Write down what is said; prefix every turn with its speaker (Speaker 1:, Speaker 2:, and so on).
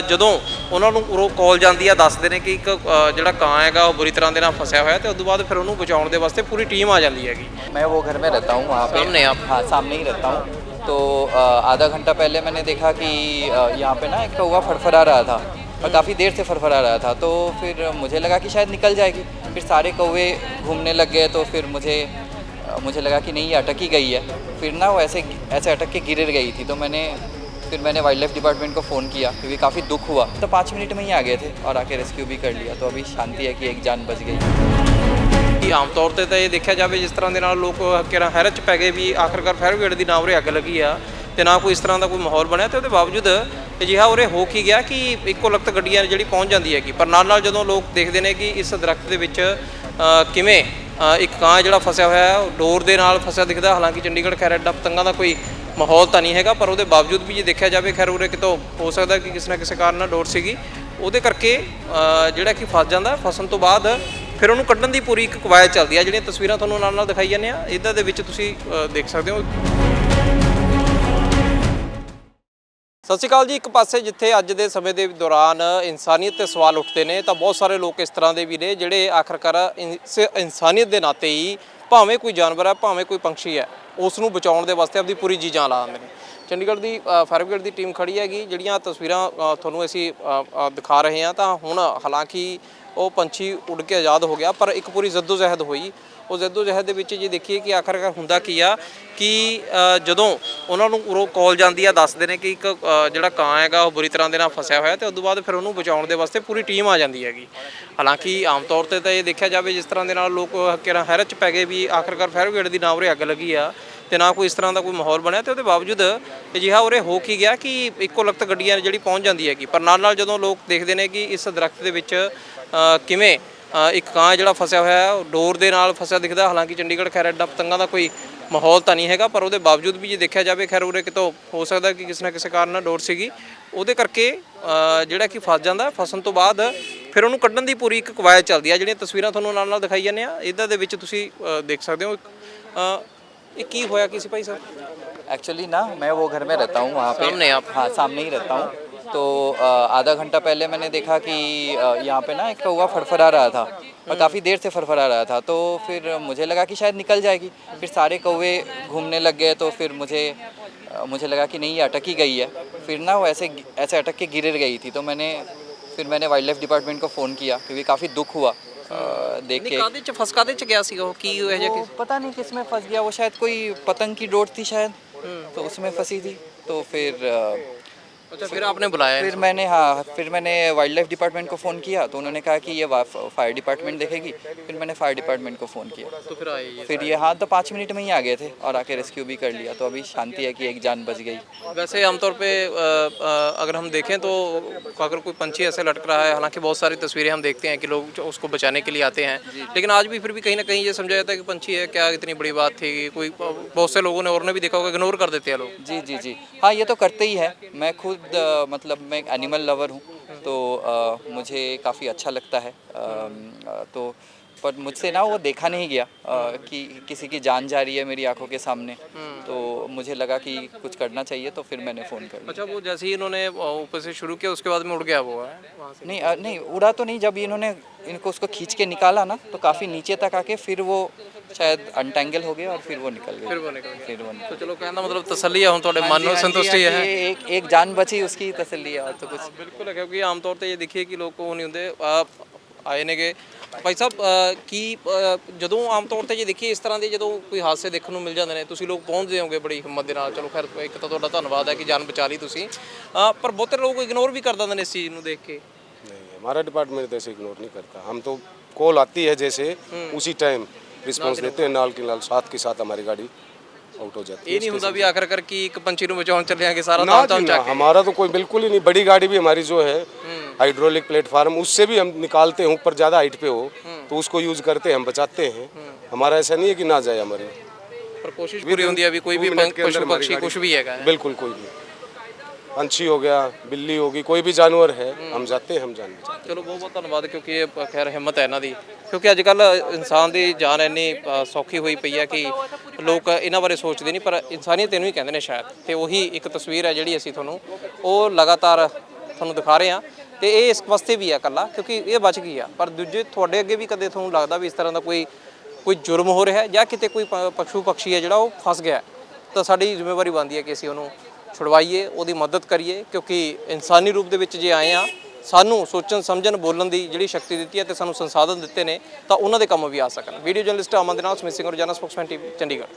Speaker 1: ਜਦੋਂ ਉਹਨਾਂ ਨੂੰ ਉਰੋਂ ਕਾਲ ਜਾਂਦੀ ਆ ਦੱਸਦੇ ਨੇ ਕਿ ਇੱਕ ਜਿਹੜਾ ਕਾਂ ਹੈਗਾ ਉਹ बुरी तरह ਦੇ ਨਾਲ ਫਸਿਆ ਹੋਇਆ ਤੇ ਉਸ ਤੋਂ ਬਾਅਦ ਫਿਰ ਉਹਨੂੰ ਬਚਾਉਣ ਦੇ ਵਾਸਤੇ पूरी टीम आ जाती हैगी।
Speaker 2: मैं वो घर में रहता हूँ वहाँ पे।
Speaker 1: सामने आप?
Speaker 2: हाँ, सामने ही रहता हूँ। तो आधा घंटा पहले मैंने देखा कि यहाँ पे ना एक कौवा फड़फड़ा रहा था और काफ़ी देर से फड़फड़ा रहा था। तो फिर मुझे लगा कि शायद निकल जाएगी। फिर सारे कौवे घूमने लग गए तो फिर मुझे लगा कि नहीं ये अटक ही गई है। फिर ना वो ऐसे अटक के गिर गई थी। तो मैंने वाइल्ड लाइफ डिपार्टमेंट को फ़ोन किया क्योंकि काफ़ी दुख हुआ। तो 5 मिनट में ही आ गए थे और आके रेस्क्यू भी कर लिया। तो अभी शांति है कि एक जान बच गई।
Speaker 1: आम तौर पर तो ये देखा जाए जिस तरह के नाल लोग हैरत च पै गए भी आखिरकार फायर ब्रिगेड की ना उरे अग लगी आ तो ना कोई इस तरह का कोई माहौल बनया। तो बावजूद अजिहा उरे हो की गया कि इक्को लखत गड्डियां जी पहुँच जाती हैगी। पर नाल जो लोग देखते हैं कि इस दरख्त के किवें एक ਕਾਂ ਜਿਹੜਾ फसिया होया डोर के नाल फसिया दिखता। हालांकि चंडीगढ़ खैर एडा पतंगा का कोई माहौल तो नहीं हैगा पर उसके बावजूद भी जे देखा जाए खैर उरे कितों हो सकता कि किसी ना किसी कारण ਨਾਲ डोर ਸੀਗੀ ਉਹਦੇ ਕਰਕੇ ਜਿਹੜਾ ਕਿ ਫਸ ਜਾਂਦਾ। ਫਸਣ ਤੋਂ ਬਾਅਦ ਫਿਰ ਉਹਨੂੰ ਕੱਢਣ ਦੀ ਪੂਰੀ ਇੱਕ ਕਵਾਇਦ ਚੱਲਦੀ ਆ। ਜਿਹੜੀਆਂ ਤਸਵੀਰਾਂ ਤੁਹਾਨੂੰ ਨਾਲ ਨਾਲ ਦਿਖਾਈ ਜਾਂਦੇ ਆ ਇਹਦਾ ਦੇ ਵਿੱਚ ਤੁਸੀਂ ਦੇਖ ਸਕਦੇ ਹੋ। ਸਤਿ ਸ਼੍ਰੀ ਅਕਾਲ ਜੀ। ਇੱਕ ਪਾਸੇ ਜਿੱਥੇ ਅੱਜ ਦੇ ਸਮੇਂ ਦੇ ਦੌਰਾਨ ਇਨਸਾਨੀਅਤ ਤੇ ਸਵਾਲ ਉੱਠਦੇ ਨੇ ਤਾਂ ਬਹੁਤ ਸਾਰੇ ਲੋਕ ਇਸ ਤਰ੍ਹਾਂ ਦੇ ਵੀ ਨੇ ਜਿਹੜੇ ਆਖਰਕਾਰ ਇਨਸਾਨੀਅਤ ਦੇ ਨਾਤੇ ਹੀ ਭਾਵੇਂ ਕੋਈ ਜਾਨਵਰ ਹੈ ਭਾਵੇਂ ਕੋਈ ਪੰਛੀ ਹੈ ਉਸ ਨੂੰ ਬਚਾਉਣ ਦੇ ਵਾਸਤੇ ਆਪਣੀ ਪੂਰੀ ਜੀ ਜਾਨ ਲਾ ਦਿੰਦੇ ਨੇ। ਚੰਡੀਗੜ੍ਹ ਦੀ ਫਾਇਰ ਬ੍ਰਿਗੇਡ ਦੀ ਟੀਮ ਖੜੀ ਹੈਗੀ। ਜਿਹੜੀਆਂ ਤਸਵੀਰਾਂ ਤੁਹਾਨੂੰ ਅਸੀਂ ਦਿਖਾ ਰਹੇ ਹਾਂ ਤਾਂ ਹੁਣ ਹਾਲਾਂਕਿ ਉਹ ਪੰਛੀ ਉੱਡ ਕੇ ਆਜ਼ਾਦ ਹੋ ਗਿਆ ਪਰ ਇੱਕ ਪੂਰੀ ਜਹਿਦ ਹੋਈ। ਉਹ ਜਹਿਦ ਦੇ ਵਿੱਚ ਜੇ ਦੇਖੀਏ ਕਿ ਆਖਰਕਾਰ ਹੁੰਦਾ ਕੀ ਆ ਕਿ ਜਦੋਂ ਉਹਨਾਂ ਨੂੰ ਉਰੋਂ ਕਾਲ ਜਾਂਦੀ ਆ ਦੱਸਦੇ ਨੇ ਕਿ ਇੱਕ ਜਿਹੜਾ ਕਾਂ ਹੈਗਾ ਉਹ बुरी तरह ਦੇ ਨਾਲ ਫਸਿਆ ਹੋਇਆ ਤੇ ਉਸ ਤੋਂ ਬਾਅਦ ਫਿਰ ਉਹਨੂੰ ਬਚਾਉਣ ਦੇ ਵਾਸਤੇ ਪੂਰੀ ਟੀਮ ਆ ਜਾਂਦੀ ਹੈਗੀ। ਹਾਲਾਂਕਿ ਆਮ ਤੌਰ 'ਤੇ ਤਾਂ ਇਹ ਦੇਖਿਆ ਜਾਵੇ ਜਿਸ ਤਰ੍ਹਾਂ ਦੇ ਨਾਲ ਲੋਕ ਹੈਰਤ 'ਚ ਪੈ ਗਏ ਵੀ ਆਖਰਕਾਰ ਫਾਇਰ ਬ੍ਰਿਗੇਡ ਦੀ ਨਾ ਉਰੇ ਅੱਗ ਲੱਗੀ ਆ ਤੇ ਨਾ ਕੋਈ ਇਸ ਤਰ੍ਹਾਂ ਦਾ ਕੋਈ ਮਾਹੌਲ ਬਣਿਆ। ਤੇ ਉਹਦੇ ਬਾਵਜੂਦ ਅਜਿਹਾ ਉਰੇ ਹੋ ਕੀ ਗਿਆ ਕਿ ਇੱਕੋ ਲਖਤ ਗੱਡੀਆਂ ਜਿਹੜੀ ਪਹੁੰਚ ਜਾਂਦੀ ਹੈਗੀ। ਪਰ ਨਾਲ ਜਦੋਂ ਲੋਕ ਦੇਖਦੇ ਨੇ ਕਿ ਇਸ ਦਰਖਤ ਦੇ ਵਿੱਚ ਕਿਵੇਂ ਇੱਕ ਕਾਂ ਜਿਹੜਾ ਫਸਿਆ ਹੋਇਆ ਡੋਰ ਦੇ ਨਾਲ ਫਸਿਆ ਦਿਖਦਾ। ਹਾਲਾਂਕਿ ਚੰਡੀਗੜ੍ਹ ਖੈਰ ਐਡਾ ਪਤੰਗਾਂ ਦਾ ਕੋਈ ਮਾਹੌਲ ਤਾਂ ਨਹੀਂ ਹੈਗਾ ਪਰ ਉਹਦੇ ਬਾਵਜੂਦ ਵੀ ਜੇ ਦੇਖਿਆ ਜਾਵੇ ਖੈਰ ਉਰੇ ਕਿਤੋਂ ਹੋ ਸਕਦਾ ਕਿ ਕਿਸੇ ਨਾ ਕਿਸੇ ਕਾਰਨ ਨਾਲ ਡੋਰ ਸੀਗੀ ਉਹਦੇ ਕਰਕੇ ਜਿਹੜਾ ਕਿ ਫਸ ਜਾਂਦਾ। ਫਸਣ ਤੋਂ ਬਾਅਦ ਫਿਰ ਉਹਨੂੰ ਕੱਢਣ ਦੀ ਪੂਰੀ ਇੱਕ ਕਵਾਇਦ ਚੱਲਦੀ ਆ। ਜਿਹੜੀਆਂ ਤਸਵੀਰਾਂ ਤੁਹਾਨੂੰ ਨਾਲ ਨਾਲ ਦਿਖਾਈ ਜਾਂਦੇ ਆ ਇਹਦਾ ਦੇ ਵਿੱਚ ਤੁਸੀਂ ਦੇਖ ਸਕਦੇ ਹੋ। ये की होया किसी भाई साहब?
Speaker 2: एक्चुअली ना मैं वो घर में रहता हूँ वहाँ पे।
Speaker 1: सामने आप?
Speaker 2: हाँ, सामने ही रहता हूँ। तो आधा घंटा पहले मैंने देखा कि यहाँ पे ना एक कौवा फड़फड़ा रहा था और काफ़ी देर से फड़फड़ा रहा था। तो फिर मुझे लगा कि शायद निकल जाएगी। फिर सारे कौवे घूमने लग गए तो फिर मुझे लगा कि नहीं ये अटक ही गई है। फिर ना वो ऐसे अटक के गिर गई थी। तो मैंने वाइल्ड लाइफ डिपार्टमेंट को फ़ोन किया क्योंकि काफ़ी दुख हुआ देख के।
Speaker 1: कादे च फस कादे च गया सी वो की हुआ है
Speaker 2: पता नहीं किस में फंस गया वो। शायद कोई पतंग की डोर थी शायद तो उसमें फंसी थी। तो फिर
Speaker 1: अच्छा फिर आपने बुलाया?
Speaker 2: फिर मैंने वाइल्ड लाइफ डिपार्टमेंट को फ़ोन किया तो उन्होंने कहा कि ये फायर डिपार्टमेंट देखेगी। फिर मैंने फायर डिपार्टमेंट को फ़ोन किया
Speaker 1: तो फिर आए
Speaker 2: फिर ये हाँ तो 5 मिनट में ही आ गए थे और आके रेस्क्यू भी कर लिया। तो अभी शांति है कि एक जान बच गई।
Speaker 1: वैसे आमतौर पे अगर हम देखें तो अगर कोई पंछी ऐसे लटक रहा है हालांकि बहुत सारी तस्वीरें हम देखते हैं कि लोग उसको बचाने के लिए आते हैं लेकिन आज भी फिर भी कहीं ना कहीं ये समझा जाता है कि पंछी है क्या इतनी बड़ी बात थी। कोई बहुत से लोगों ने और ने भी देखा होगा इग्नोर कर देते हैं लोग।
Speaker 2: जी हाँ ये तो करते ही है। मैं खुद मतलब मैं एक एनिमल लवर हूँ तो मुझे काफ़ी अच्छा लगता है। तो पर मुझसे ना वो देखा नहीं गया कि किसी की जान जा रही है मेरी आंखों के सामने। तो मुझे लगा कि कुछ करना चाहिए तो फिर मैंने फ़ोन कर लिया।
Speaker 1: अच्छा वो जैसे ही इन्होंने ऊपर से शुरू किया उसके बाद में उड़ गया वो है वहाँ से?
Speaker 2: नहीं उड़ा तो नहीं। जब इन्होंने उसको खींच के निकाला ना तो काफ़ी नीचे तक आके फिर वो शायद अनटैंगल हो गया और फिर वो निकल गया।
Speaker 1: तो चलो कहना मतलब तसल्ली है ਤੁਹਾਡੇ ਮਨ ਨੂੰ संतुष्टि है।
Speaker 2: एक जान बची उसकी तसल्ली है और तो कुछ
Speaker 1: बिल्कुल है क्योंकि आमतौर पर ये देखिए कि लोग को नहीं ਹੁੰਦੇ ਆਏ ਨੇਗੇ ਭਾਈ ਸਾਹਿਬ ਕੀ ਜਦੋਂ ਆਮ ਤੌਰ ਤੇ ਜੇ ਦੇਖੀਏ ਇਸ ਤਰ੍ਹਾਂ ਦੇ ਜਦੋਂ ਕੋਈ ਹਾਦਸੇ ਦੇਖਣ ਨੂੰ ਮਿਲ ਜਾਂਦੇ ਨੇ ਤੁਸੀਂ ਲੋਕ ਪਹੁੰਚਦੇ ਹੋਗੇ ਬੜੀ ਹਿੰਮਤ ਦੇ ਨਾਲ। ਚਲੋ ਖੈਰ ਇੱਕ ਤਾਂ ਤੁਹਾਡਾ ਧੰਨਵਾਦ ਹੈ ਕਿ ਜਾਨ ਬਚਾ ਲਈ ਤੁਸੀਂ ਪਰ ਬਹੁਤੇ ਲੋਕ ਇਗਨੋਰ ਵੀ ਕਰ ਦਿੰਦੇ ਨੇ ਇਸ ਚੀਜ਼ ਨੂੰ ਦੇਖ ਕੇ।
Speaker 3: नहीं हमारा डिपार्टमेंट ऐसे इग्नोर नहीं करता। हम तो कॉल आती है जैसे उसी टाइम रिस्पॉन्स देते हैं नाल के नाल साथ के साथ हमारी गाड़ी आउट हो जाती है।
Speaker 1: ये नहीं ਹੁੰਦਾ ਵੀ ਆਖਰਕਾਰ ਕੀ ਇੱਕ ਪੰਛੀ ਨੂੰ ਬਚਾਉਣ ਚੱਲਿਆਂਗੇ ਸਾਰਾ
Speaker 3: ना
Speaker 1: ताम
Speaker 3: जी,
Speaker 1: चाह
Speaker 3: ना,
Speaker 1: के।
Speaker 3: हमारा तो कोई बिल्कुल ही नहीं। बड़ी गाड़ी भी हमारी जो है हाइड्रोलिक प्लेटफार्म उससे भी हम निकालते हैं ऊपर ज़्यादा हाइट पे हो तो उसको यूज़ करते हैं हम बचाते हैं। हमारा ऐसा नहीं है कि ना जाए हमारी
Speaker 1: पर कोशिश पूरी होती है अभी कोई भी पशु पक्षी कुछ भी है
Speaker 3: बिल्कुल कोई भी पंछी हो गया बिल्ली होगी कोई भी जानवर है हम जाते हैं हम जान बचाते।
Speaker 1: ਚਲੋ ਬਹੁਤ ਬਹੁਤ ਧੰਨਵਾਦ ਕਿਉਂਕਿ ਇਹ ਖੈਰ ਹਿੰਮਤ ਹੈ ਇਹਨਾਂ ਦੀ ਕਿਉਂਕਿ ਅੱਜ ਕੱਲ ਇਨਸਾਨ ਦੀ ਜਾਨ ਇੰਨੀ ਸੌਖੀ ਹੋਈ ਪਈ ਹੈ ਕਿ ਲੋਕ ਇਹਨਾਂ ਬਾਰੇ ਸੋਚਦੇ ਨਹੀਂ ਪਰ ਇਨਸਾਨੀਅਤ ਇਹਨੂੰ ਹੀ ਕਹਿੰਦੇ ਨੇ ਸ਼ਾਇਦ। ਤੇ ਉਹੀ ਇੱਕ ਤਸਵੀਰ ਹੈ ਜਿਹੜੀ ਅਸੀਂ ਤੁਹਾਨੂੰ ਉਹ ਲਗਾਤਾਰ ਤੁਹਾਨੂੰ ਦਿਖਾ ਰਹੇ ਹਾਂ ਤੇ ਇਹ ਇਸ ਵਾਸਤੇ ਵੀ ਆ ਇਕੱਲਾ ਕਿਉਂਕਿ ਇਹ ਬਚ ਗਈ ਆ। ਪਰ ਦੂਜੇ ਤੁਹਾਡੇ ਅੱਗੇ ਵੀ ਕਦੇ ਤੁਹਾਨੂੰ ਲੱਗਦਾ ਵੀ ਇਸ ਤਰ੍ਹਾਂ ਦਾ ਕੋਈ ਜੁਰਮ ਹੋ ਰਿਹਾ ਜਾਂ ਕਿਤੇ ਕੋਈ ਪਸ਼ੂ ਪਕਸ਼ੀ ਹੈ ਜਿਹੜਾ ਉਹ ਫਸ ਗਿਆ, ਤਾਂ ਸਾਡੀ ਜ਼ਿੰਮੇਵਾਰੀ ਬਣਦੀ ਹੈ ਕਿ ਅਸੀਂ ਉਹਨੂੰ ਛੁਡਵਾਈਏ, ਉਹਦੀ ਮਦਦ ਕਰੀਏ, ਕਿਉਂਕਿ ਇਨਸਾਨੀ ਰੂਪ ਦੇ ਵਿੱਚ ਜੇ ਆਏ ਆ, ਸਾਨੂੰ ਸੋਚਣ ਸਮਝਣ ਬੋਲਣ ਦੀ ਜਿਹੜੀ ਸ਼ਕਤੀ ਦਿੱਤੀ ਹੈ ਤੇ ਸਾਨੂੰ ਸੰਸਾਧਨ ਦਿੱਤੇ ਨੇ, ਤਾਂ ਉਹਨਾਂ ਦੇ ਕੰਮ ਵੀ ਆ ਸਕਣ। ਵੀਡੀਓ ਜਰਨਲਿਸਟ ਅਮਨ ਦੇ ਨਾਲ ਸਮਿਤ ਸਿੰਘ, ਰੋਜ਼ਾਨਾ ਸਪੋਕਸਮੈਨ ਟੀਵੀ, ਚੰਡੀਗੜ੍ਹ।